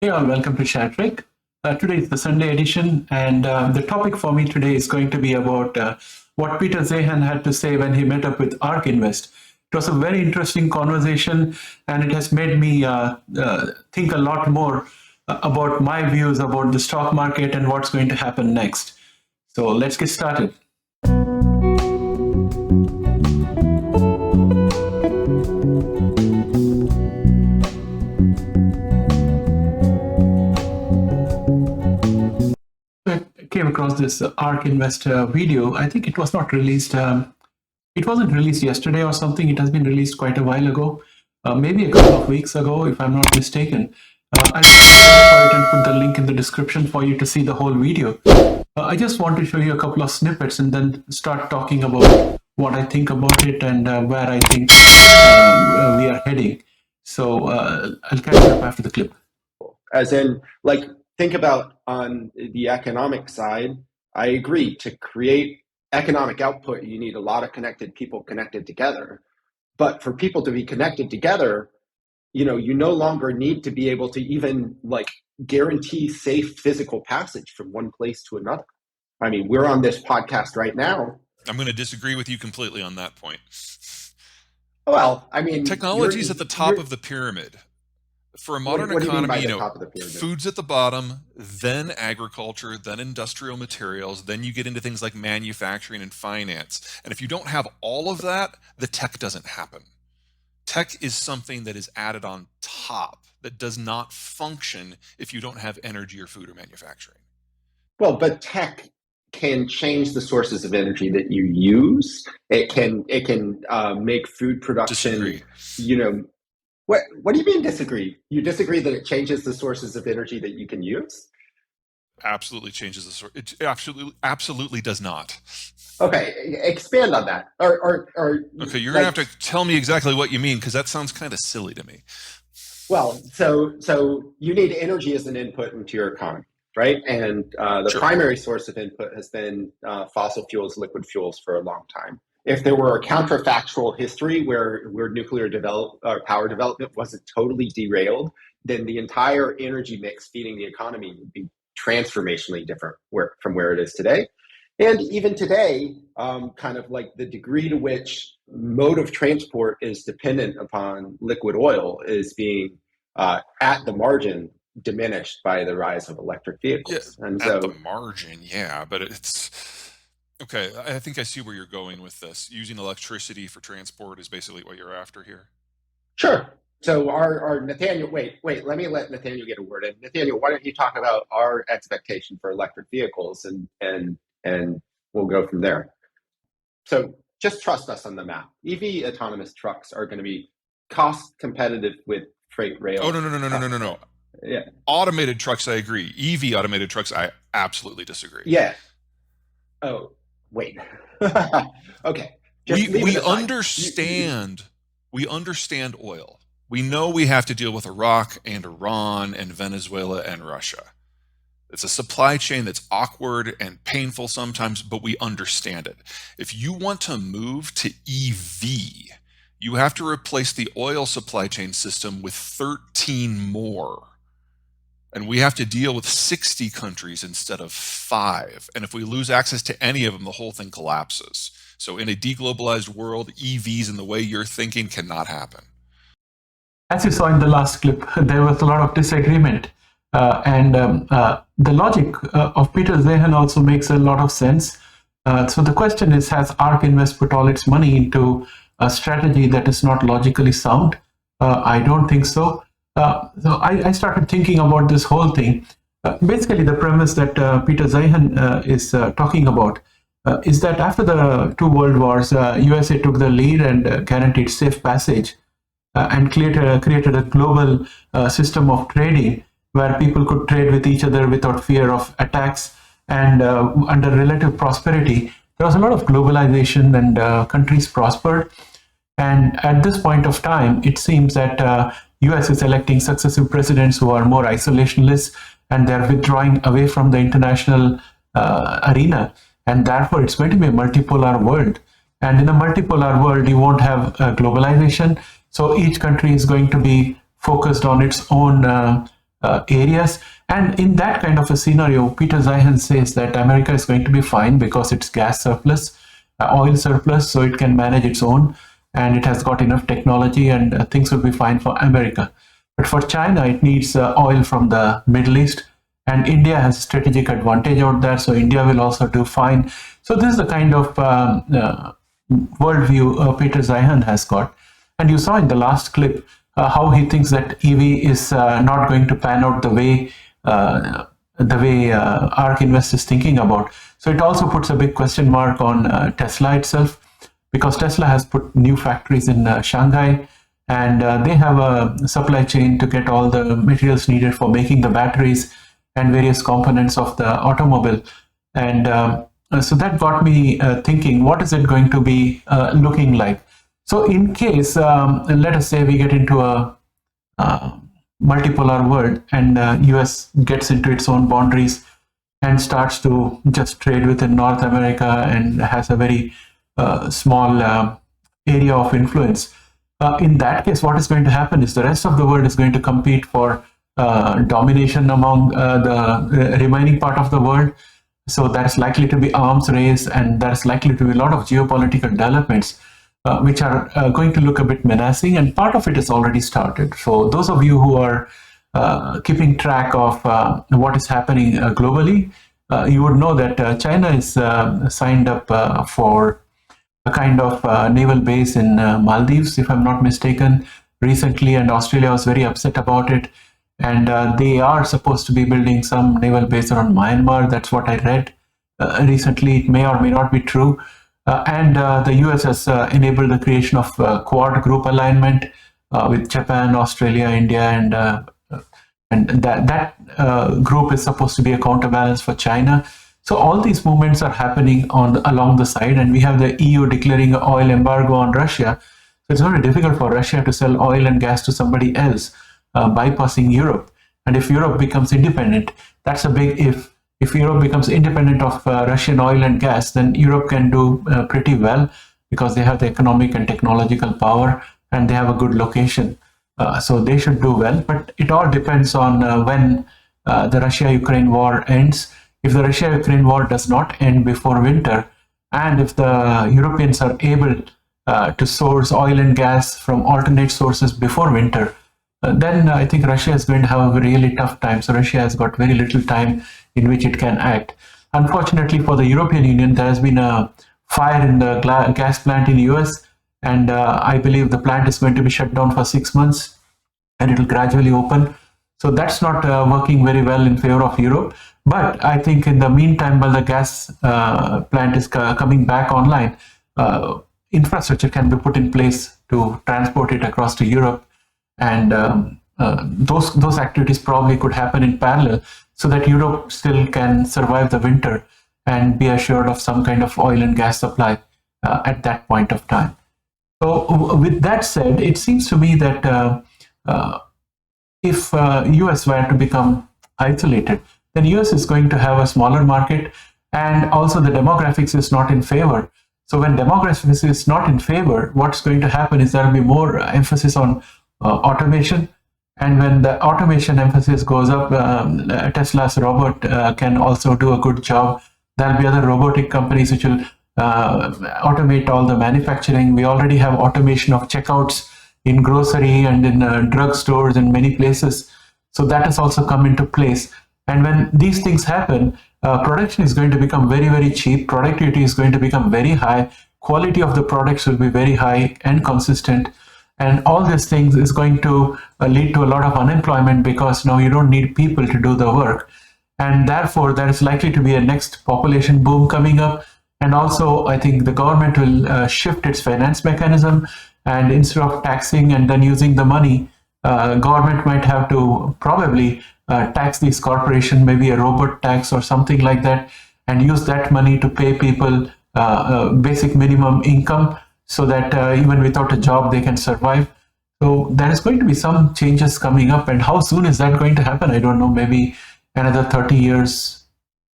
Hey all, welcome to ShareTreck. Today is the Sunday edition, and the topic for me today is going to be about what Peter Zeihan had to say when he met up with Ark Invest. It was a very interesting conversation, and it has made me think a lot more about my views about the stock market and what's going to happen next. So let's get started. Came across this Ark Invest video. I think it was not released. It wasn't released yesterday or something. It has been released quite a while ago, maybe a couple of weeks ago, if I'm not mistaken. I'll for it and put the link in the description for you to see the whole video. I just want to show you a couple of snippets and then start talking about what I think about it and where I think we are heading. So I'll catch you up after the clip. As in, like, think about on the economic side, I agree, to create economic output, you need a lot of connected people connected together. But for people to be connected together, you no longer need to be able to even like guarantee safe physical passage from one place to another. I mean, we're on this podcast right now. I'm going to disagree with you completely on that point. Well, I mean, technology is at the top of the pyramid. For a modern economy, food's at the bottom, then agriculture, then industrial materials, then you get into things like manufacturing and finance. And if you don't have all of that, the tech doesn't happen. Tech is something that is added on top that does not function if you don't have energy or food or manufacturing. Well, but tech can change the sources of energy that you use. It can make food production, Disagree. What do you mean disagree? You disagree that it changes the sources of energy that you can use? Absolutely changes the source. It absolutely does not. Okay, expand on that. Or okay, you're gonna have to tell me exactly what you mean because that sounds kind of silly to me. Well, so you need energy as an input into your economy, right? And the primary source of input has been fossil fuels, liquid fuels for a long time. If there were a counterfactual history where nuclear power development wasn't totally derailed, then the entire energy mix feeding the economy would be transformationally different from where it is today. And even today, kind of like the degree to which mode of transport is dependent upon liquid oil is being at the margin diminished by the rise of electric vehicles. Yeah, and at the margin, yeah, but it's... Okay, I think I see where you're going with this. Using electricity for transport is basically what you're after here. Sure. So our Nathaniel, wait, let me let Nathaniel get a word in. Nathaniel, why don't you talk about our expectation for electric vehicles and we'll go from there. So just trust us on the map. EV autonomous trucks are going to be cost competitive with freight rail. Oh, no. Yeah. Automated trucks, I agree. EV automated trucks, I absolutely disagree. Yeah. Oh, wait. Okay. We understand oil. We know we have to deal with Iraq and Iran and Venezuela and Russia. It's a supply chain that's awkward and painful sometimes, but we understand it. If you want to move to EV, you have to replace the oil supply chain system with 13 more. And we have to deal with 60 countries instead of 5. And if we lose access to any of them, the whole thing collapses. So in a deglobalized world, EVs in the way you're thinking cannot happen. As you saw in the last clip, there was a lot of disagreement. The logic of Peter Zeihan also makes a lot of sense. So the question is, has Ark Invest put all its money into a strategy that is not logically sound? I don't think so. So I started thinking about this whole thing. Basically, the premise that Peter Zeihan is talking about is that after the two world wars, USA took the lead and guaranteed safe passage and created a global system of trading where people could trade with each other without fear of attacks and under relative prosperity. There was a lot of globalization and countries prospered. And at this point of time, it seems that US is electing successive presidents who are more isolationist and they're withdrawing away from the international arena. And therefore, it's going to be a multipolar world. And in a multipolar world, you won't have globalization. So each country is going to be focused on its own areas. And in that kind of a scenario, Peter Zeihan says that America is going to be fine because it's gas surplus, oil surplus, so it can manage its own, and it has got enough technology, and things will be fine for America. But for China, it needs oil from the Middle East, and India has a strategic advantage out there, so India will also do fine. So this is the kind of worldview Peter Zeihan has got. And you saw in the last clip how he thinks that EV is not going to pan out the way Ark Invest is thinking about. So it also puts a big question mark on Tesla itself, because Tesla has put new factories in Shanghai, and they have a supply chain to get all the materials needed for making the batteries and various components of the automobile. And so that got me thinking, what is it going to be looking like? So in case, let us say we get into a multipolar world, and US gets into its own boundaries and starts to just trade within North America and has a very small area of influence. In that case, what is going to happen is the rest of the world is going to compete for domination among the remaining part of the world. So there's likely to be arms race, and there's likely to be a lot of geopolitical developments which are going to look a bit menacing, and part of it has already started. So those of you who are keeping track of what is happening globally, you would know that China is signed up for a kind of naval base in Maldives, if I'm not mistaken, recently, and Australia was very upset about it. And they are supposed to be building some naval base around Myanmar. That's what I read recently. It may or may not be true. And the US has enabled the creation of Quad group alignment with Japan, Australia, India, and that group is supposed to be a counterbalance for China. So all these movements are happening along the side, and we have the EU declaring an oil embargo on Russia. So it's very difficult for Russia to sell oil and gas to somebody else, bypassing Europe. And if Europe becomes independent, that's a big if. If Europe becomes independent of Russian oil and gas, then Europe can do pretty well, because they have the economic and technological power, and they have a good location. So they should do well. But it all depends on when the Russia-Ukraine war ends. If the Russia-Ukraine war does not end before winter, and if the Europeans are able to source oil and gas from alternate sources before winter, then I think Russia is going to have a really tough time. So Russia has got very little time in which it can act. Unfortunately for the European Union, there has been a fire in the gas plant in the US, and I believe the plant is going to be shut down for 6 months, and it will gradually open. So that's not working very well in favor of Europe. But I think in the meantime, while the gas plant is coming back online, infrastructure can be put in place to transport it across to Europe. And those activities probably could happen in parallel, so that Europe still can survive the winter and be assured of some kind of oil and gas supply at that point of time. So with that said, it seems to me that if US were to become isolated, then US is going to have a smaller market, and also the demographics is not in favor. So when demographics is not in favor, what's going to happen is there will be more emphasis on automation. And when the automation emphasis goes up, Tesla's robot can also do a good job. There'll be other robotic companies which will automate all the manufacturing. We already have automation of checkouts in grocery and in drug stores and many places. So that has also come into place. And when these things happen, production is going to become very, very cheap. Productivity is going to become very high. Quality of the products will be very high and consistent. And all these things is going to lead to a lot of unemployment, because now you don't need people to do the work. And therefore, there is likely to be a next population boom coming up. And also, I think the government will shift its finance mechanism, and instead of taxing and then using the money, government might have to probably tax these corporations, maybe a robot tax or something like that, and use that money to pay people basic minimum income, so that even without a job they can survive. So there is going to be some changes coming up, and how soon is that going to happen? I don't know, maybe another 30 years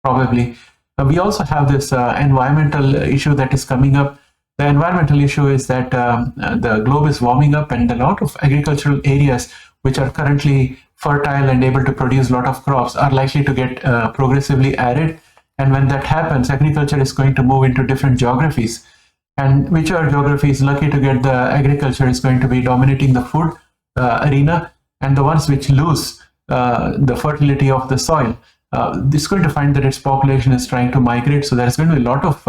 probably. We also have this environmental issue that is coming up. The environmental issue is that the globe is warming up, and a lot of agricultural areas which are currently fertile and able to produce a lot of crops are likely to get progressively arid. And when that happens, agriculture is going to move into different geographies. And whichever geography is lucky to get the agriculture is going to be dominating the food arena. And the ones which lose the fertility of the soil, it's going to find that its population is trying to migrate. So there's going to be a lot of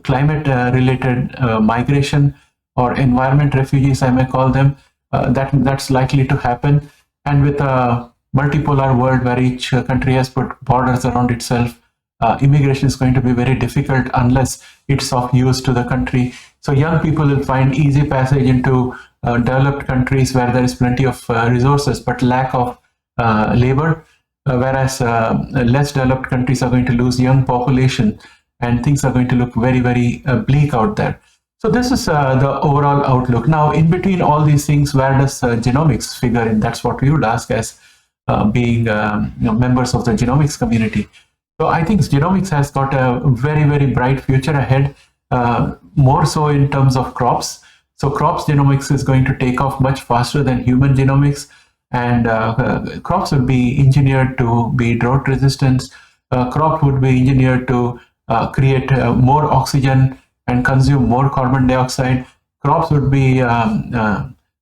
climate-related migration, or environment refugees, I may call them. That's likely to happen. And with a multipolar world where each country has put borders around itself, immigration is going to be very difficult unless it's of use to the country. So young people will find easy passage into developed countries where there is plenty of resources but lack of labor, whereas less developed countries are going to lose young population, and things are going to look very, very bleak out there. So this is the overall outlook. Now, in between all these things, where does genomics figure in? That's what we would ask as being members of the genomics community. So I think genomics has got a very, very bright future ahead, more so in terms of crops. So crops genomics is going to take off much faster than human genomics, and crops would be engineered to be drought resistant. Crop would be engineered to create more oxygen and consume more carbon dioxide. Crops would be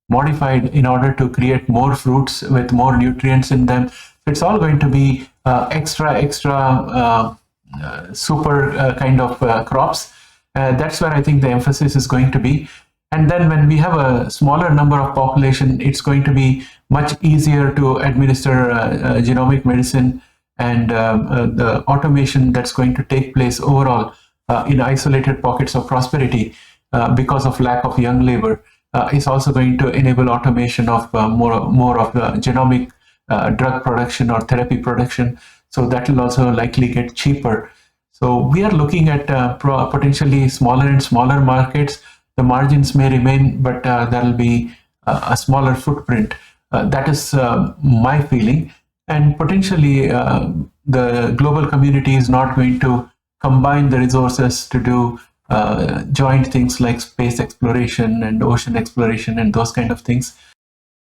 modified in order to create more fruits with more nutrients in them. It's all going to be extra super kind of crops. That's where I think the emphasis is going to be. And then when we have a smaller number of population, it's going to be much easier to administer genomic medicine, and the automation that's going to take place overall in isolated pockets of prosperity because of lack of young labor is also going to enable automation of more of the genomic drug production or therapy production. So that will also likely get cheaper. So we are looking at potentially smaller and smaller markets. The margins may remain, but there will be a smaller footprint. That is my feeling. And potentially the global community is not going to combine the resources to do joint things like space exploration and ocean exploration and those kind of things.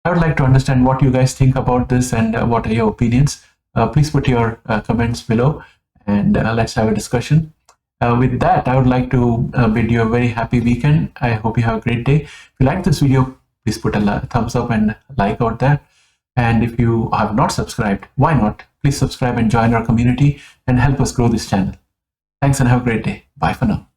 I would like to understand what you guys think about this and what are your opinions. Please put your comments below, and let's have a discussion. With that, I would like to bid you a very happy weekend. I hope you have a great day. If you like this video, please put a thumbs up and like out there. And if you have not subscribed, why not? Please subscribe and join our community and help us grow this channel. Thanks and have a great day. Bye for now.